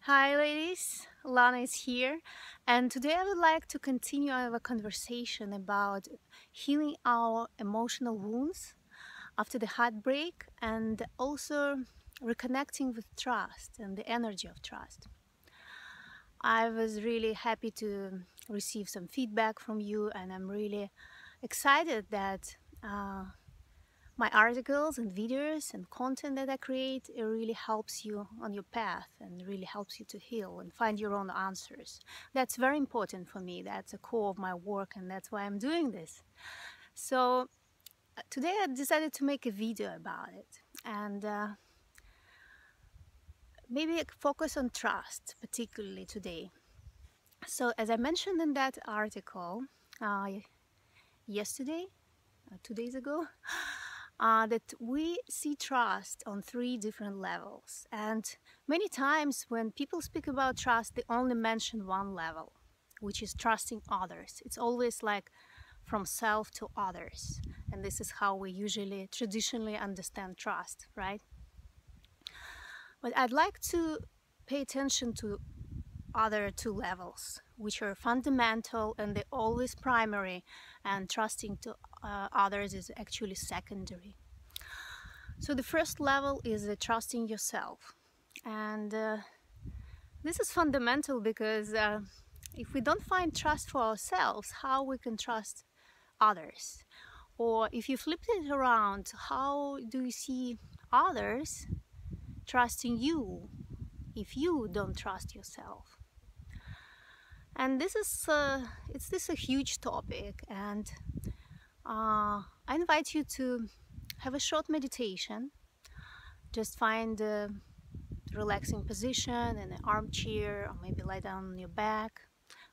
Hi ladies, Lana is here, and today I would like to continue our conversation about healing our emotional wounds after the heartbreak and also reconnecting with trust and the energy of trust. I was really happy to receive some feedback from you, and I'm really excited that my articles and videos and content that I create, it really helps you on your path and really helps you to heal and find your own answers. That's very important for me. That's a core of my work, and that's why I'm doing this. So today I decided to make a video about it and maybe focus on trust, particularly today. So as I mentioned in that article uh, yesterday, 2 days ago, that we see trust on three different levels. And many times when people speak about trust, they only mention one level, which is trusting others. It's always like from self to others. And this is how we usually traditionally understand trust, right? But I'd like to pay attention to other two levels, which are fundamental and they're always primary, and trusting to others is actually secondary. So the first level is trusting yourself, and this is fundamental because if we don't find trust for ourselves, how we can trust others? Or if you flip it around, how do you see others trusting you if you don't trust yourself? And this is this a huge topic, and I invite you to have a short meditation. Just find a relaxing position in an armchair, or maybe lie down on your back,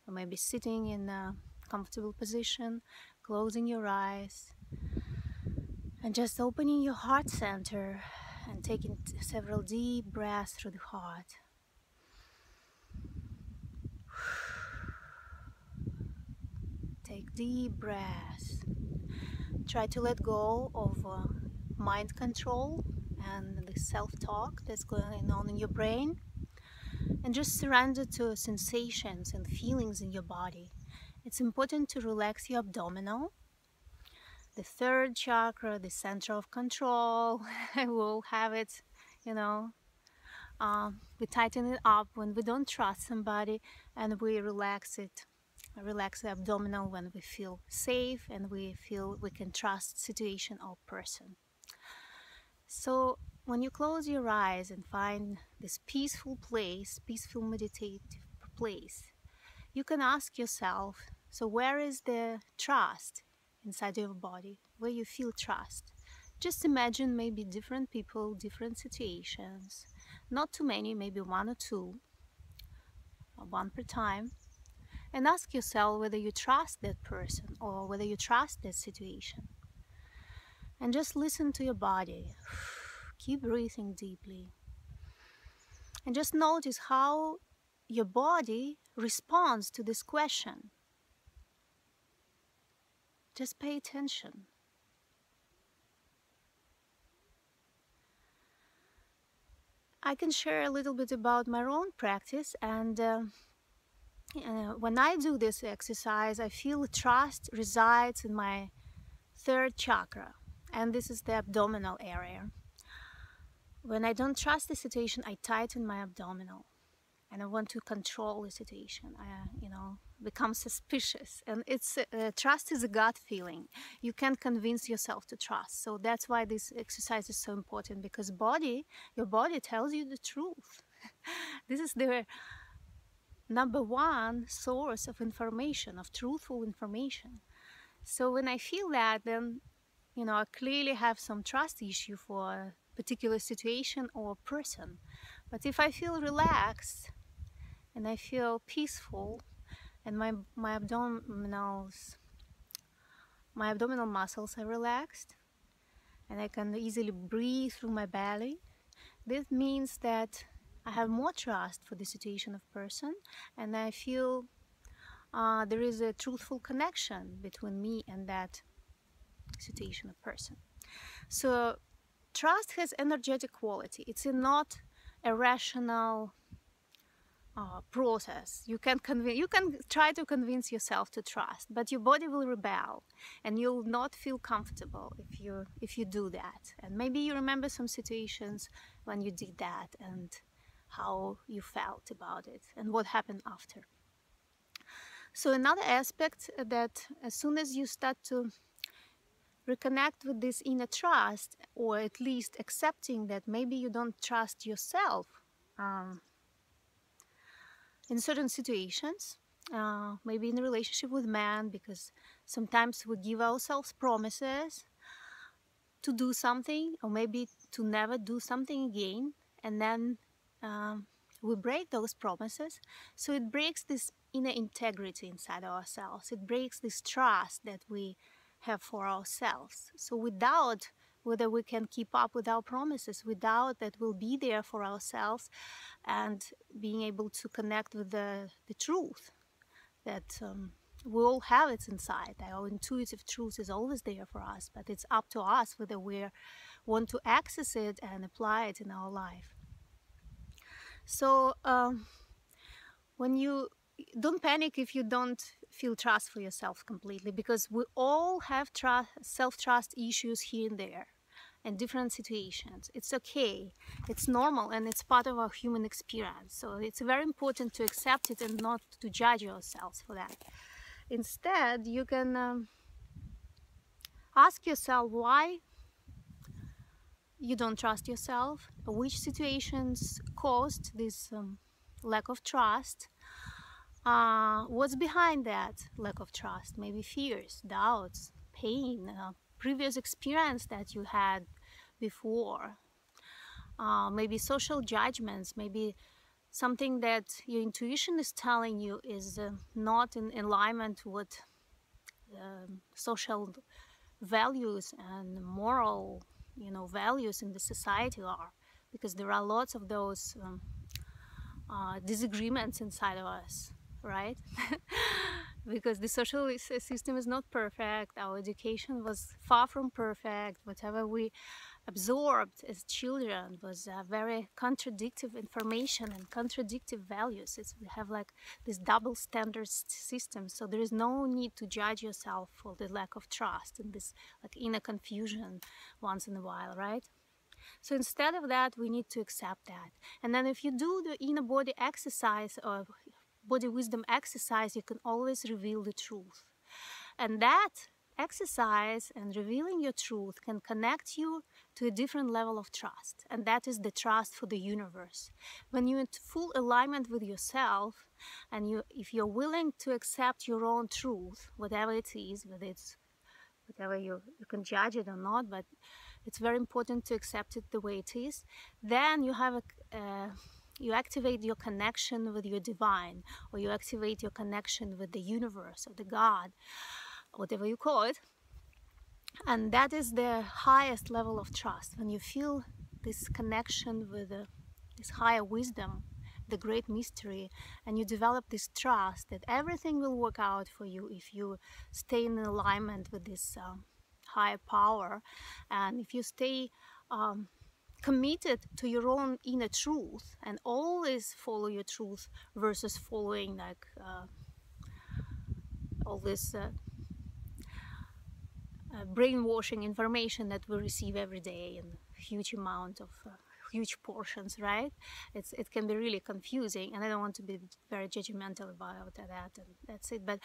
or maybe sitting in a comfortable position, closing your eyes, and just opening your heart center and taking several deep breaths through the heart. Take deep breaths. Try to let go of mind control and the self-talk that's going on in your brain, and just surrender to sensations and feelings in your body. It's important to relax your abdominal, the third chakra, the center of control. We'll have it, you know. We tighten it up when we don't trust somebody, and we relax it. Relax the abdominal when we feel safe and we feel we can trust situation or person. So when you close your eyes and find this peaceful place, peaceful meditative place, you can ask yourself, so where is the trust inside your body, where you feel trust? Just imagine maybe different people, different situations, not too many, maybe one or two, or one per time, and ask yourself whether you trust that person or whether you trust that situation. And just listen to your body. Keep breathing deeply. And just notice how your body responds to this question. Just pay attention. I can share a little bit about my own practice, and when I do this exercise, I feel trust resides in my third chakra, and this is the abdominal area. When I don't trust the situation, I tighten my abdominal, and I want to control the situation. Become suspicious, and trust is a gut feeling. You can't convince yourself to trust. So that's why this exercise is so important, because your body tells you the truth. This is the number one source of information, of truthful information. So when I feel that, then I clearly have some trust issue for a particular situation or person. But if I feel relaxed and I feel peaceful, and my abdominal muscles are relaxed, and I can easily breathe through my belly, this means that I have more trust for the situation of person, and I feel there is a truthful connection between me and that situation of person. So trust has energetic quality. It's not a rational process. You can try to convince yourself to trust, but your body will rebel, and you'll not feel comfortable if you do that. And maybe you remember some situations when you did that and how you felt about it and what happened after. So another aspect that as soon as you start to reconnect with this inner trust, or at least accepting that maybe you don't trust yourself in certain situations, maybe in a relationship with man, because sometimes we give ourselves promises to do something, or maybe to never do something again, and then we break those promises. So it breaks this inner integrity inside ourselves. It breaks this trust that we have for ourselves. So without whether we can keep up with our promises, without that we'll be there for ourselves and being able to connect with the truth that we all have it inside. Our intuitive truth is always there for us, but it's up to us whether we want to access it and apply it in our life. So when you don't panic if you don't feel trust for yourself completely, because we all have self-trust issues here and there in different situations. It's okay, it's normal, and it's part of our human experience. So it's very important to accept it and not to judge yourselves for that. Instead, you can ask yourself why you don't trust yourself, which situations caused this lack of trust. What's behind that lack of trust? Maybe fears, doubts, pain, previous experience that you had before, maybe social judgments, maybe something that your intuition is telling you is not in alignment with social values and moral, values in the society are, because there are lots of those disagreements inside of us, right? Because the social system is not perfect, our education was far from perfect, whatever we absorbed as children was very contradictory information and contradictory values. We have like this double standard system, so there is no need to judge yourself for the lack of trust and this like inner confusion once in a while, right? So instead of that, we need to accept that. And then if you do the inner body exercise or body wisdom exercise, you can always reveal the truth. And that exercise and revealing your truth can connect you to a different level of trust. And that is the trust for the universe. When you're in full alignment with yourself, and if you're willing to accept your own truth, whatever it is, whether it's whatever you can judge it or not, but it's very important to accept it the way it is, then you have you activate your connection with your divine, or you activate your connection with the universe or the God, whatever you call it. And that is the highest level of trust, when you feel this connection with this higher wisdom, the great mystery, and you develop this trust that everything will work out for you if you stay in alignment with this higher power, and if you stay committed to your own inner truth and always follow your truth versus following like all this brainwashing information that we receive every day in huge amount of huge portions, right? It can be really confusing, and I don't want to be very judgmental about that, and that's it. But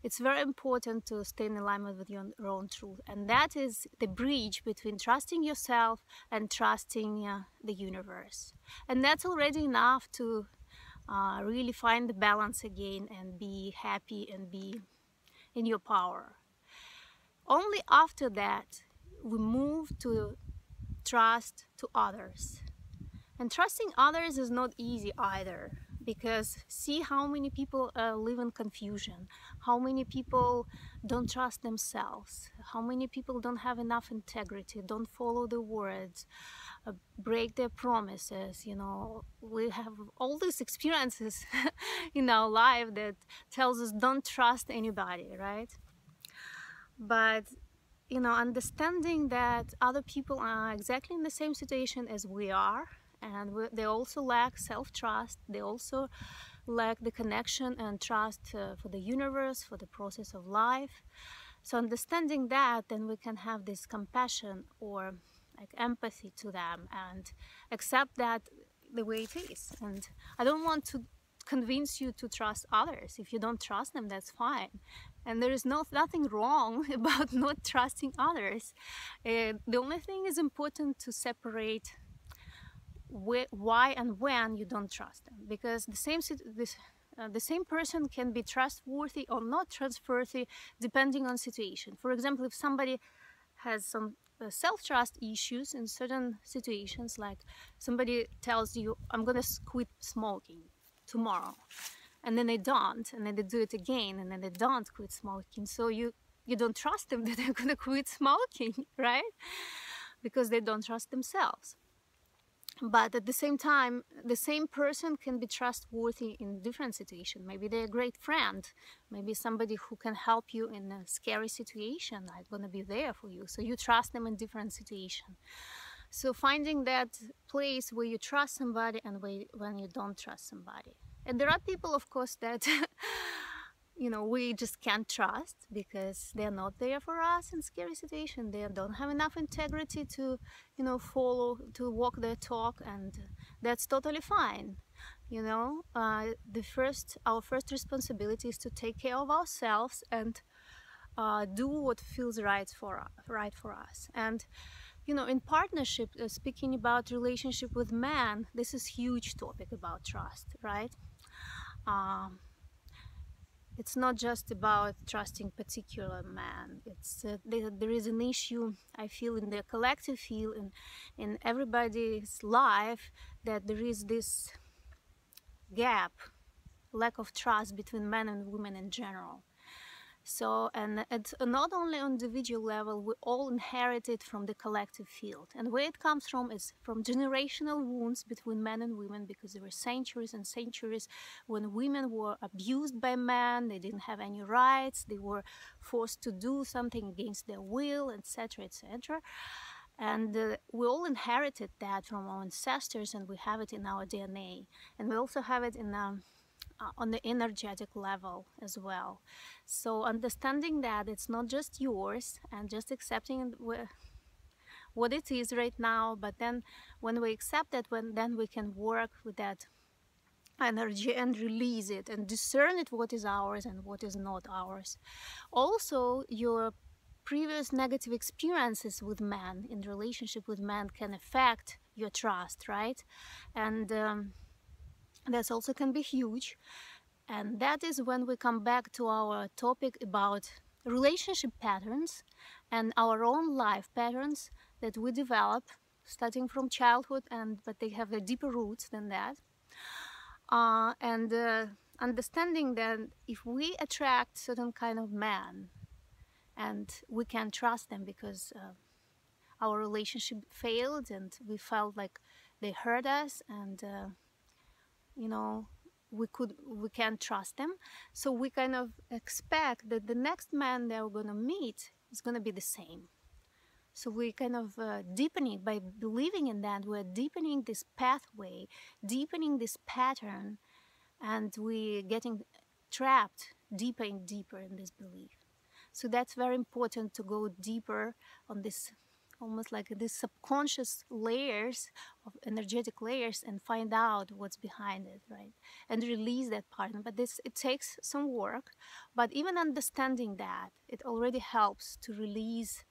it's very important to stay in alignment with your own truth, and that is the bridge between trusting yourself and trusting the universe. And that's already enough to really find the balance again and be happy and be in your power. Only after that we move to trust to others. And trusting others is not easy either, because see how many people live in confusion, how many people don't trust themselves, how many people don't have enough integrity, don't follow the words, break their promises. We have all these experiences in our life that tells us don't trust anybody, right? But understanding that other people are exactly in the same situation as we are, and they also lack self-trust, they also lack the connection and trust for the universe, for the process of life. So understanding that, then we can have this compassion or like empathy to them and accept that the way it is. And I don't want to convince you to trust others. If you don't trust them, that's fine. And there is nothing wrong about not trusting others. The only thing is important to separate why and when you don't trust them, because the same person can be trustworthy or not trustworthy depending on situation. For example, if somebody has some self-trust issues in certain situations, like somebody tells you, I'm gonna quit smoking tomorrow, and then they don't, and then they do it again, and then they don't quit smoking, so you don't trust them that they're gonna quit smoking, right? Because they don't trust themselves. But at the same time, the same person can be trustworthy in different situations. Maybe they're a great friend, maybe somebody who can help you in a scary situation, like gonna be there for you, so you trust them in different situations. So finding that place where you trust somebody and when you don't trust somebody. And there are people, of course, that you know, we just can't trust because they're not there for us in scary situation. They don't have enough integrity to, you know, to walk their talk, and that's totally fine. You know, our first responsibility is to take care of ourselves and do what feels right for us. And you know, in partnership, speaking about relationship with man, this is huge topic about trust, right? Um, it's not just about trusting particular man. It's there is an issue, I feel, in the collective field, in everybody's life, that there is this gap, lack of trust between men and women in general. So, and it's not only on individual level, we all inherit it from the collective field. And where it comes from is from generational wounds between men and women, because there were centuries and centuries when women were abused by men, they didn't have any rights, they were forced to do something against their will, etc., etc. And we all inherited that from our ancestors, and we have it in our DNA. And we also have it in on the energetic level as well. So understanding that it's not just yours and just accepting what it is right now, but then when we accept that, then we can work with that energy and release it and discern it, what is ours and what is not ours. Also, your previous negative experiences with men, in relationship with men, can affect your trust, right? And that also can be huge. And that is when we come back to our topic about relationship patterns and our own life patterns that we develop starting from childhood, but they have a deeper roots than that. And understanding that if we attract certain kind of man and we can trust them because our relationship failed and we felt like they hurt us, and you know, we can't trust them, so we kind of expect that the next man that we're gonna meet is gonna be the same. So we kind of deepening, by believing in that, we're deepening this pathway, deepening this pattern, and we're getting trapped deeper and deeper in this belief. So that's very important, to go deeper on this, almost like these subconscious layers of energetic layers, and find out what's behind it, right? And release that part. But it takes some work, but even understanding that, it already helps to release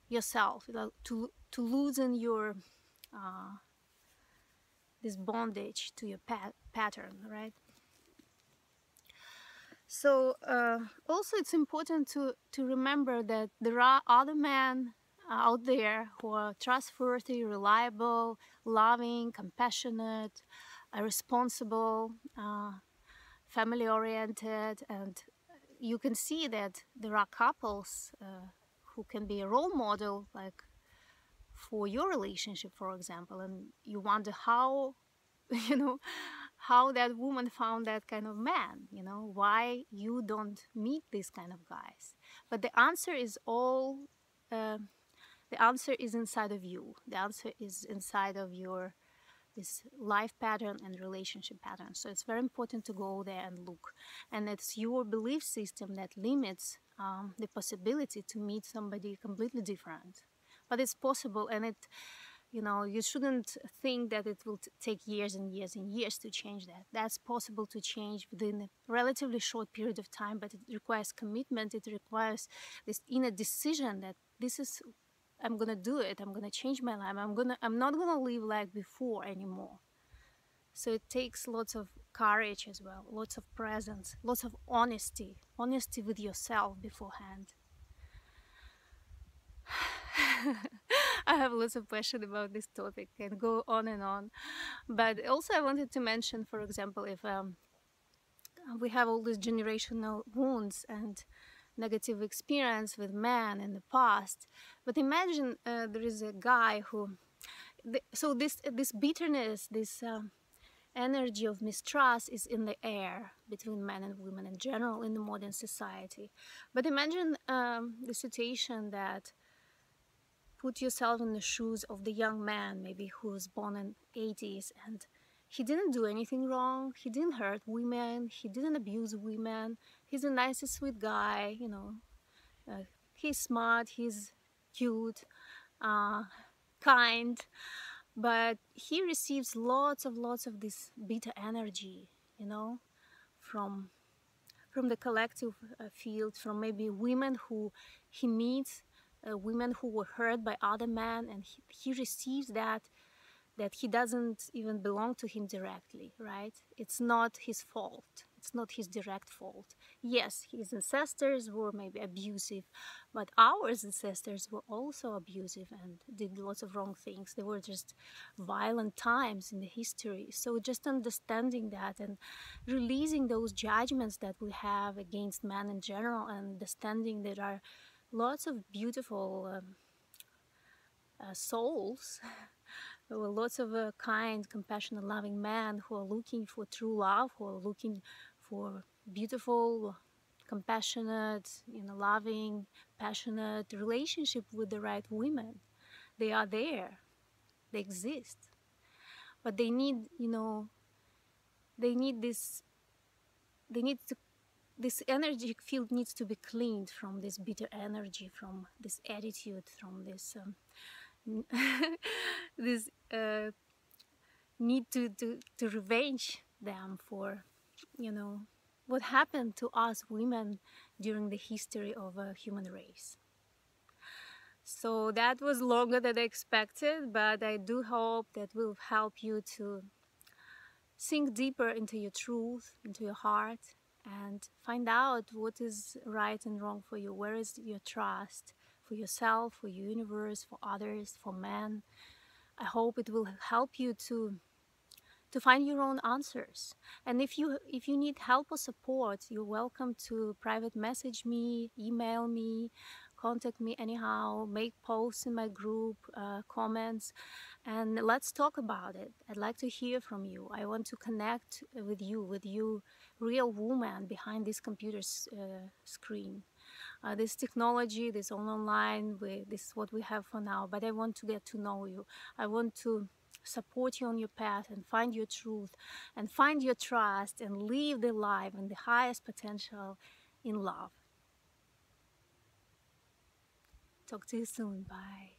yourself, to loosen your this bondage to your pattern, right? So also it's important to remember that there are other men out there who are trustworthy, reliable, loving, compassionate, responsible, family-oriented, and you can see that there are couples who can be a role model, like for your relationship, for example, and you wonder how, you know, how that woman found that kind of man, you know, why you don't meet these kind of guys. But the answer is all, the answer is inside of you. The answer is inside of your this life pattern and relationship pattern. So it's very important to go there and look. And it's your belief system that limits the possibility to meet somebody completely different. But it's possible, and you shouldn't think that it will take years and years and years to change that. That's possible to change within a relatively short period of time, but it requires commitment. It requires this inner decision that I'm gonna do it. I'm gonna change my life. I'm not gonna live like before anymore. So it takes lots of courage as well, lots of presence, lots of honesty with yourself beforehand. I have lots of passion about this topic and go on and on. But also I wanted to mention, for example, if we have all these generational wounds and negative experience with men in the past, but imagine there is a guy who, so this bitterness, this energy of mistrust is in the air between men and women in general in the modern society. But imagine the situation that, put yourself in the shoes of the young man maybe who was born in 80s, and he didn't do anything wrong, he didn't hurt women, he didn't abuse women, he's a nice sweet guy, he's smart, he's cute, kind, but he receives lots of this bitter energy, from the collective field, from maybe women who he meets, women who were hurt by other men, and he receives that he doesn't even belong to him directly, right? It's not his fault. It's not his direct fault. Yes, his ancestors were maybe abusive, but our ancestors were also abusive and did lots of wrong things. They were just violent times in the history. So just understanding that and releasing those judgments that we have against men in general, and understanding there are lots of beautiful souls, lots of kind, compassionate, loving men who are looking for true love, who are looking for beautiful, compassionate, loving, passionate relationship with the right women. They are there. They exist. But they need, this energy field needs to be cleaned from this bitter energy, from this attitude, from this this need to revenge them for what happened to us women during the history of a human race. So that was longer than I expected, but I do hope that will help you to sink deeper into your truth, into your heart, and find out what is right and wrong for you. Where is your trust for yourself, for your universe, for others, for men? I hope it will help you to find your own answers. And if you need help or support, you're welcome to private message me, email me, contact me anyhow, make posts in my group, comments, and let's talk about it. I'd like to hear from you. I want to connect with you, real woman behind this computer screen. This technology, this online, this is what we have for now, but I want to get to know you. I want to support you on your path and find your truth and find your trust and live the life and the highest potential in love. Talk to you soon. Bye.